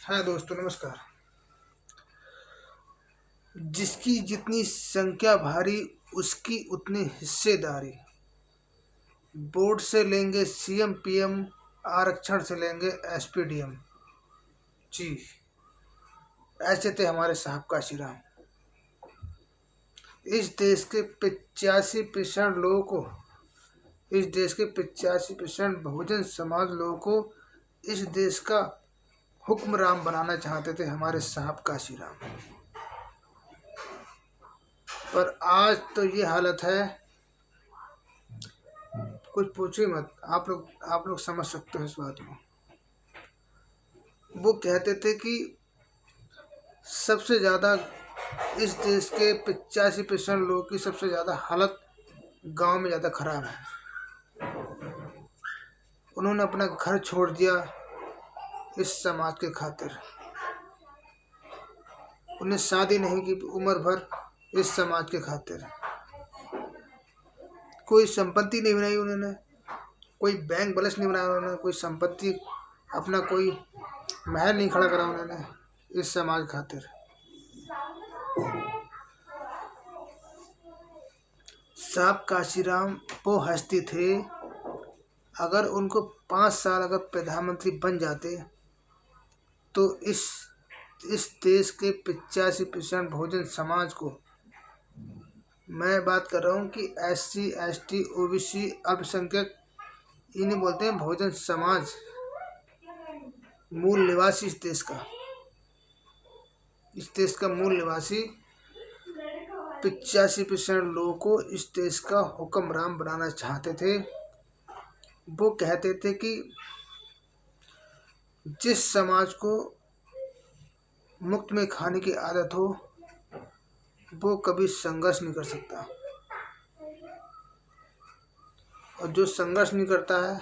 हाँ दोस्तों, नमस्कार। जिसकी जितनी संख्या भारी, उसकी उतनी हिस्सेदारी। बोर्ड से लेंगे सीएम पीएम, आरक्षण से लेंगे एसपीडीएम। जी, ऐसे थे हमारे साहब काशीराम। इस देश के 85% लोगों को, इस देश के 85% बहुजन समाज लोगों को इस देश का हुक्मरान बनाना चाहते थे हमारे साहब काशीराम। पर आज तो ये हालत है, कुछ पूछिए मत। आप लोग समझ सकते हो इस बात को। वो कहते थे कि सबसे ज़्यादा इस देश के 85% लोगों की सबसे ज़्यादा हालत गांव में ज़्यादा खराब है। उन्होंने अपना घर छोड़ दिया इस समाज के खातिर। उन्हें शादी नहीं की उम्र भर इस समाज के खातिर। कोई संपत्ति नहीं बनाई उन्होंने, कोई बैंक बैलेंस नहीं बनाया उन्होंने, कोई संपत्ति अपना कोई महल नहीं खड़ा करा उन्होंने इस समाज खातिर। साहब काशीराम वो हस्ती थे, अगर उनको 5 साल अगर प्रधानमंत्री बन जाते तो इस देश के 85% बहुजन समाज को, मैं बात कर रहा हूँ कि SC ST OBC अल्पसंख्यक, इन्हें बोलते हैं बहुजन समाज, मूल निवासी इस देश का मूल निवासी 85% लोगों को इस देश का हुक्मरान बनाना चाहते थे। वो कहते थे कि जिस समाज को मुफ्त में खाने की आदत हो वो कभी संघर्ष नहीं कर सकता, और जो संघर्ष नहीं करता है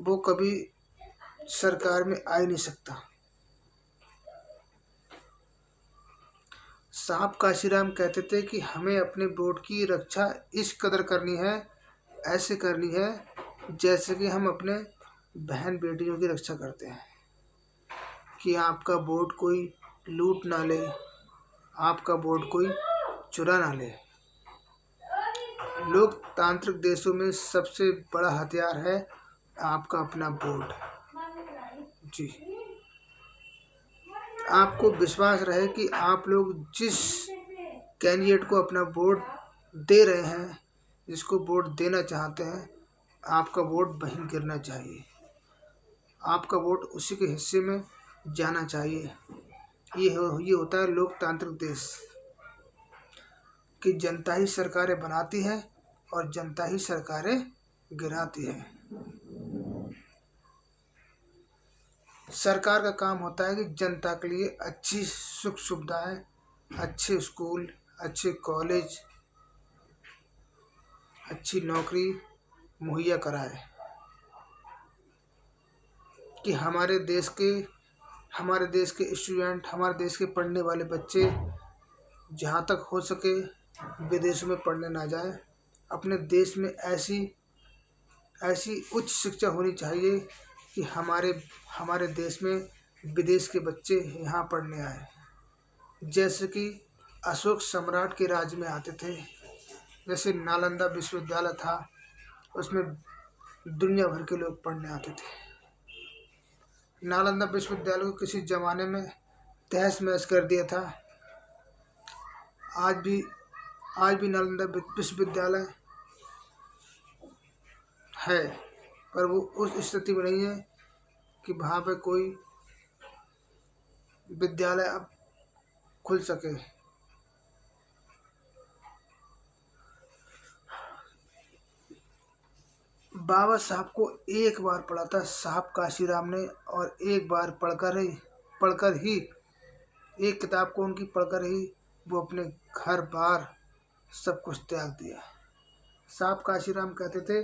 वो कभी सरकार में आ ही नहीं सकता। साहब काशीराम कहते थे कि हमें अपने वोट की रक्षा इस कदर करनी है, ऐसे करनी है जैसे कि हम अपने बहन बेटियों की रक्षा करते हैं, कि आपका वोट कोई लूट ना ले, आपका वोट कोई चुरा ना ले। लोकतांत्रिक देशों में सबसे बड़ा हथियार है आपका अपना वोट। जी, आपको विश्वास रहे कि आप लोग जिस कैंडिडेट को अपना वोट दे रहे हैं, जिसको वोट देना चाहते हैं, आपका वोट वहीं गिरना चाहिए, आपका वोट उसी के हिस्से में जाना चाहिए। ये होता है लोकतांत्रिक देश, कि जनता ही सरकारें बनाती है और जनता ही सरकारें गिराती है। सरकार का काम होता है कि जनता के लिए अच्छी सुख सुविधाएं, अच्छे स्कूल, अच्छे कॉलेज, अच्छी नौकरी मुहैया कराए, कि हमारे देश के स्टूडेंट, हमारे देश के पढ़ने वाले बच्चे जहाँ तक हो सके विदेशों में पढ़ने ना जाए। अपने देश में ऐसी उच्च शिक्षा होनी चाहिए कि हमारे देश में विदेश के बच्चे यहाँ पढ़ने आए। जैसे कि अशोक सम्राट के राज में आते थे, जैसे नालंदा विश्वविद्यालय था, उसमें दुनिया भर के लोग पढ़ने आते थे। नालंदा विश्वविद्यालय को किसी ज़माने में तहस महस कर दिया था। आज भी नालंदा विश्वविद्यालय है, पर वो उस स्थिति में नहीं है कि वहाँ पे कोई विद्यालय अब खुल सके। बाबा साहब को एक बार पढ़ा था साहब काशीराम ने, और एक बार पढ़कर ही एक किताब को उनकी पढ़कर ही वो अपने घर बार सब कुछ त्याग दिया। साहब काशीराम कहते थे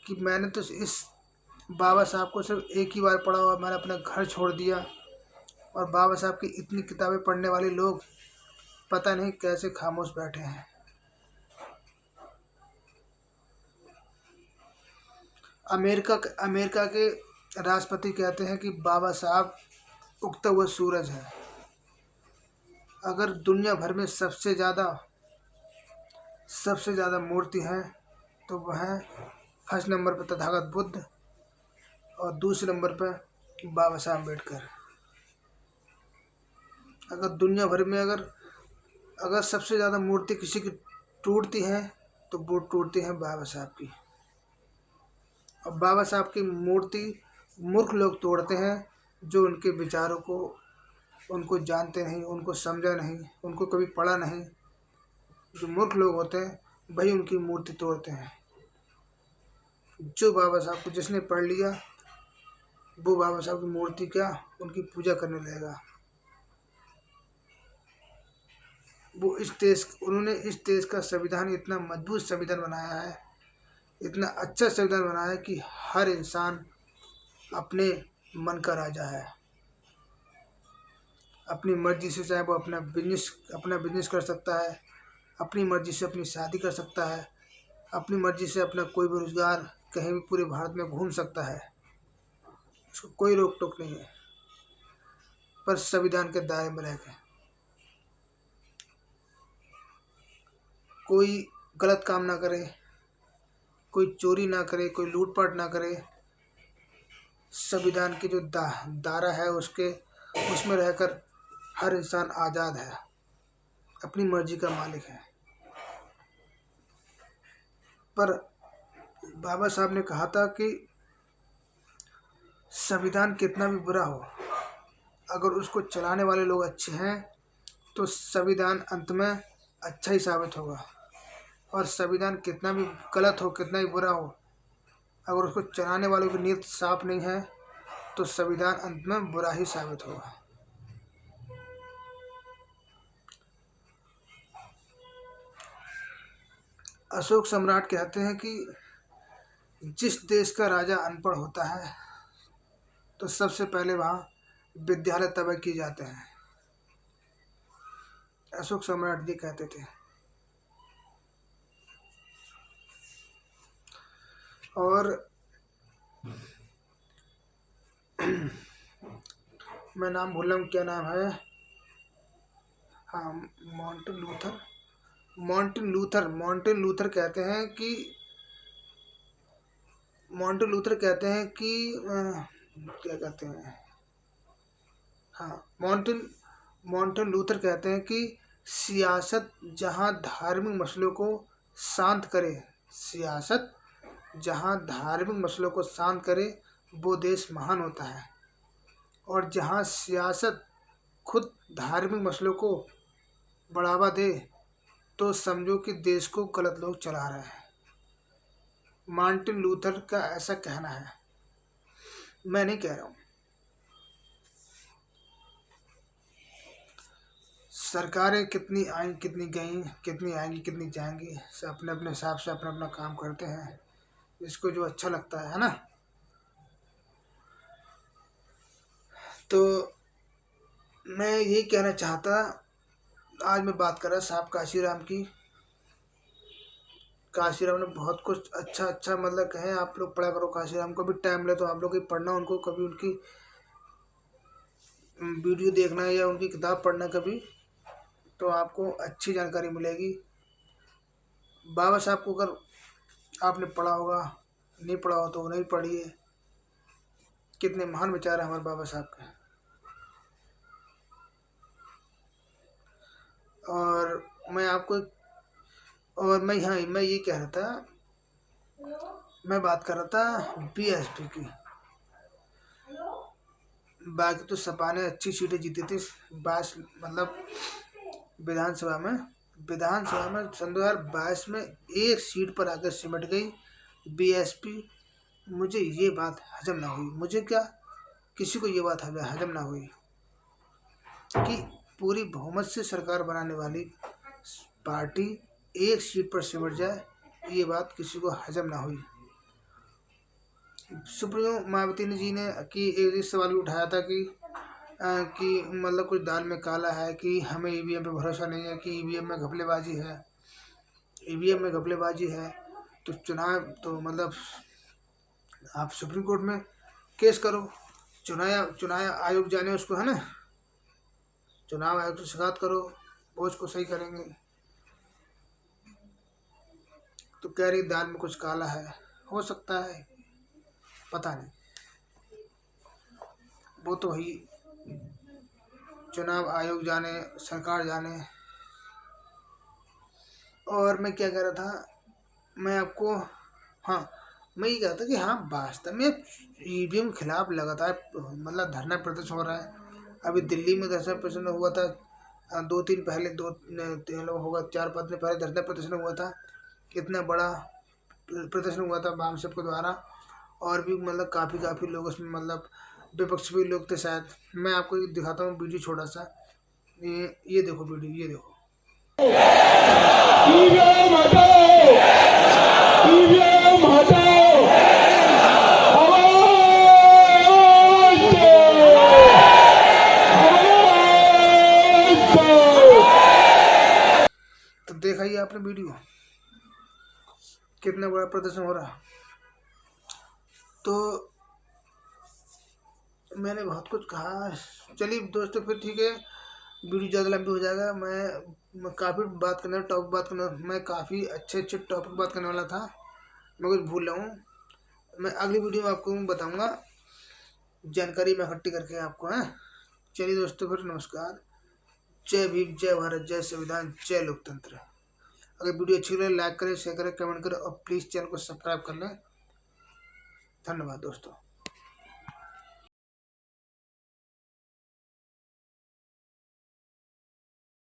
कि मैंने तो इस बाबा साहब को सिर्फ एक ही बार पढ़ा और मैंने अपना घर छोड़ दिया, और बाबा साहब की इतनी किताबें पढ़ने वाले लोग पता नहीं कैसे खामोश बैठे हैं। अमेरिका के राष्ट्रपति कहते हैं कि बाबा साहब उगता हुआ सूरज है। अगर दुनिया भर में सबसे ज़्यादा मूर्ति हैं तो वह है फर्स्ट नंबर पर तथागत बुद्ध और दूसरे नंबर पर बाबा साहब अम्बेडकर। अगर दुनिया भर में अगर सबसे ज़्यादा मूर्ति किसी की टूटती है तो वो टूटती है बाबा साहब की। और बाबा साहब की मूर्ति मूर्ख लोग तोड़ते हैं, जो उनके विचारों को उनको जानते नहीं, उनको समझा नहीं, उनको कभी पढ़ा नहीं। जो मूर्ख लोग होते हैं वही उनकी मूर्ति तोड़ते हैं। जो बाबा साहब को जिसने पढ़ लिया वो बाबा साहब की मूर्ति क्या उनकी पूजा करने लगेगा। उन्होंने इस देश का संविधान इतना मजबूत संविधान बनाया है, इतना अच्छा संविधान बनाया है कि हर इंसान अपने मन का राजा है। अपनी मर्जी से चाहे वो अपना बिजनेस कर सकता है, अपनी मर्जी से अपनी शादी कर सकता है, अपनी मर्जी से अपना कोई भी रोजगार कहीं भी पूरे भारत में घूम सकता है, उसको कोई रोक टोक नहीं है, पर संविधान के दायरे में रह के। कोई गलत काम ना करे, कोई चोरी ना करे, कोई लूटपाट ना करे। संविधान की जो दायरा है उसमें रहकर हर इंसान आज़ाद है, अपनी मर्जी का मालिक है। पर बाबा साहब ने कहा था कि संविधान कितना भी बुरा हो, अगर उसको चलाने वाले लोग अच्छे हैं तो संविधान अंत में अच्छा ही साबित होगा। और संविधान कितना भी गलत हो, कितना ही बुरा हो, अगर उसको चलाने वालों की नीयत साफ नहीं है तो संविधान अंत में बुरा ही साबित होगा। अशोक सम्राट कहते हैं कि जिस देश का राजा अनपढ़ होता है तो सबसे पहले वहाँ विद्यालय तबाह किए जाते हैं। अशोक सम्राट जी कहते थे। और मैं नाम भूल रहा हूँ, क्या नाम है, हाँ, मार्टिन लूथर कहते हैं कि क्या कहते हैं, हाँ, मार्टिन लूथर कहते हैं कि सियासत जहाँ धार्मिक मसलों को शांत करे वो देश महान होता है। और जहाँ सियासत खुद धार्मिक मसलों को बढ़ावा दे तो समझो कि देश को गलत लोग चला रहे हैं। मार्टिन लूथर का ऐसा कहना है, मैं नहीं कह रहा हूँ। सरकारें कितनी आई कितनी गई, कितनी आएंगी कितनी जाएंगी, सब अपने अपने हिसाब से अपना अपना काम करते हैं, जिसको जो अच्छा लगता है ना। तो मैं यही कहना चाहता, आज मैं बात कर रहा साहब काशीराम की। काशीराम ने बहुत कुछ अच्छा मतलब कहे, आप लोग पढ़ा करो काशीराम को भी टाइम ले तो आप लोग ही पढ़ना, उनको कभी उनकी वीडियो देखना है या उनकी किताब पढ़ना कभी, तो आपको अच्छी जानकारी मिलेगी। बाबा साहब को अगर आपने पढ़ा होगा, नहीं पढ़ा हो तो वो नहीं पढ़िए। कितने महान विचार है हमारे बाबा साहब के। और मैं ये कह रहा था, मैं बात कर रहा था बीएसपी की। बाकी तो सपा ने अच्छी सीटें जीती थी, मतलब विधानसभा में सन 2022 में एक सीट पर आकर सिमट गई बीएसपी। मुझे ये बात हजम ना हुई, मुझे क्या किसी को ये बात हजम ना हुई कि पूरी बहुमत से सरकार बनाने वाली पार्टी एक सीट पर सिमट जाए, ये बात किसी को हजम ना हुई। सुप्रीमो मायावती जी ने एक सवाल भी उठाया था कि मतलब कुछ दाल में काला है, कि हमें ईवीएम पे भरोसा नहीं है, कि ईवीएम में घपलेबाजी है। तो चुनाव तो मतलब आप सुप्रीम कोर्ट में केस करो, चुनाव आयोग जाने उसको, है ना, चुनाव आयोग से शिकायत करो, वो उसको सही करेंगे। तो कह रही दाल में कुछ काला है, हो सकता है, पता नहीं, वो तो वही चुनाव आयोग जाने, सरकार जाने। और मैं क्या कह रहा था, मैं आपको, हाँ, मैं ये कह रहा था कि हाँ, वास्तव में ईवीएम के खिलाफ लगातार मतलब धरना प्रदर्शन हो रहा है। अभी दिल्ली में धरना प्रदर्शन हुआ था, 2-3 पहले, 2-3 लोग होगा, 4-5 दिन पहले धरना प्रदर्शन हुआ था। कितना बड़ा प्रदर्शन हुआ था वामसिप के द्वारा, और भी मतलब काफ़ी लोग उसमें, मतलब विपक्ष भी लोग थे शायद। मैं आपको ये दिखाता हूँ वीडियो छोटा सा, ये देखो वीडियो, ये देखो। ईवीएम हटाओ, ईवीएम हटाओ, तो देखा ही आपने वीडियो, कितना बड़ा प्रदर्शन हो रहा। तो मैंने बहुत कुछ कहा, चलिए दोस्तों फिर ठीक है, वीडियो ज़्यादा लंबी हो जाएगा। मैं काफ़ी बात करने, टॉपिक बात करना, मैं काफ़ी अच्छे टॉपिक बात करने वाला था, मैं कुछ भूल रहा हूँ। मैं अगली वीडियो में आपको बताऊँगा, जानकारी मैं इकट्ठी करके आपको, है। चलिए दोस्तों फिर नमस्कार, जय भीम, जय भारत, जय संविधान, जय लोकतंत्र। अगर वीडियो अच्छी लगे लाइक करें, शेयर करें, कमेंट करें, और प्लीज़ चैनल को सब्सक्राइब कर लें। धन्यवाद दोस्तों।